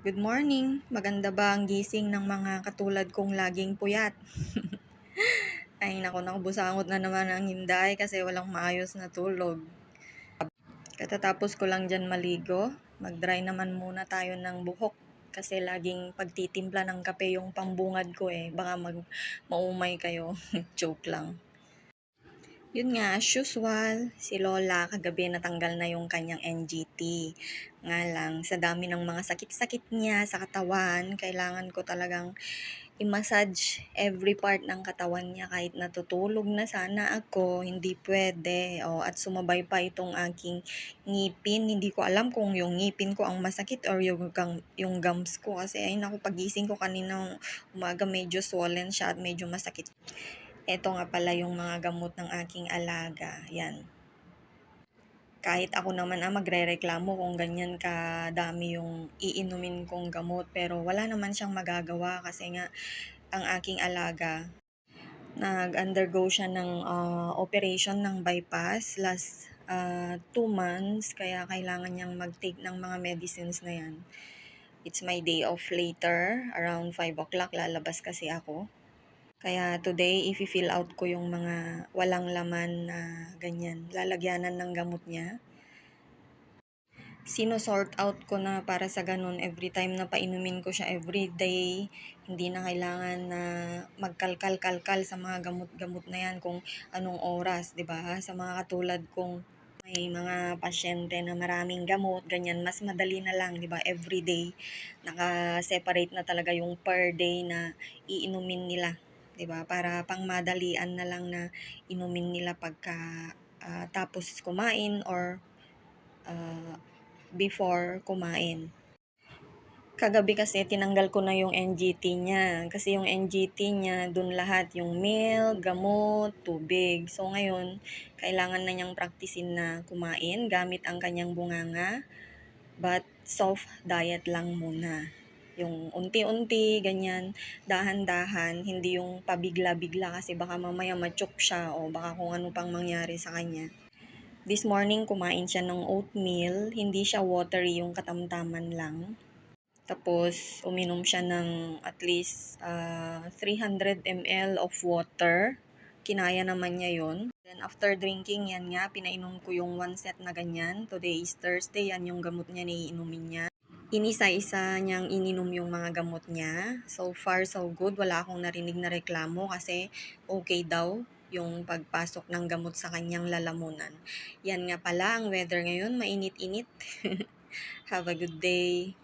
Good morning. Maganda ba ang gising ng mga katulad kong laging puyat? Ay naku, busangot na naman ang hinday kasi walang maayos na tulog. Katatapos ko lang dyan maligo, mag-dry naman muna tayo ng buhok kasi laging pagtitimpla ng kape yung pambungad ko baka maumay kayo. Joke lang. Yun nga, as usual, si Lola kagabi natanggal na yung kanyang NGT. Nga lang, sa dami ng mga sakit-sakit niya sa katawan, kailangan ko talagang i-massage every part ng katawan niya kahit natutulog na sana ako, hindi pwede. At sumabay pa itong aking ngipin. Hindi ko alam kung yung ngipin ko ang masakit or yung gums ko kasi ay naku, pagising ko kanina umaga medyo swollen siya at medyo masakit. Eto nga pala yung mga gamot ng aking alaga, yan. Kahit ako naman magrereklamo kung ganyan kadami yung iinumin kong gamot, pero wala naman siyang magagawa kasi nga ang aking alaga, nag-undergo siya ng operation ng bypass last 2 months, kaya kailangan niyang mag-take ng mga medicines na yan. It's my day off later, around 5 o'clock lalabas kasi ako. Kaya today, i-fill out ko yung mga walang laman na ganyan. Lalagyanan ng gamot niya. Sino-sort out ko na para sa ganun every time na painumin ko siya every day. Hindi na kailangan na magkalkal-kalkal sa mga gamot-gamot na yan kung anong oras, 'di ba? Sa mga katulad kong may mga pasyente na maraming gamot, ganyan, mas madali na lang, 'di ba? Every day naka-separate na talaga yung per day na iinumin nila. 'Di ba? Para pangmadalian na lang na inumin nila pagka tapos kumain or ah, before kumain. Kagabi kasi tinanggal ko na yung NGT niya. Kasi yung NGT niya, dun lahat yung milk, gamot, tubig. So ngayon, kailangan na niyang praktisin na kumain gamit ang kanyang bunganga. But soft diet lang muna. Yung unti-unti, ganyan, dahan-dahan, hindi yung pabigla-bigla kasi baka mamaya ma-choke siya o baka kung ano pang mangyari sa kanya. This morning, kumain siya ng oatmeal, hindi siya watery, yung katamtaman lang. Tapos, uminom siya ng at least 300 ml of water. Kinaya naman niya yon. Then, after drinking, yan nga, pinainom ko yung 1 set na ganyan. Today is Thursday, yan yung gamot niya na iinumin niya. Inisa-isa niyang ininom yung mga gamot niya. So far, so good. Wala akong narinig na reklamo kasi okay daw yung pagpasok ng gamot sa kanyang lalamunan. Yan nga pala, ang weather ngayon, mainit-init. Have a good day.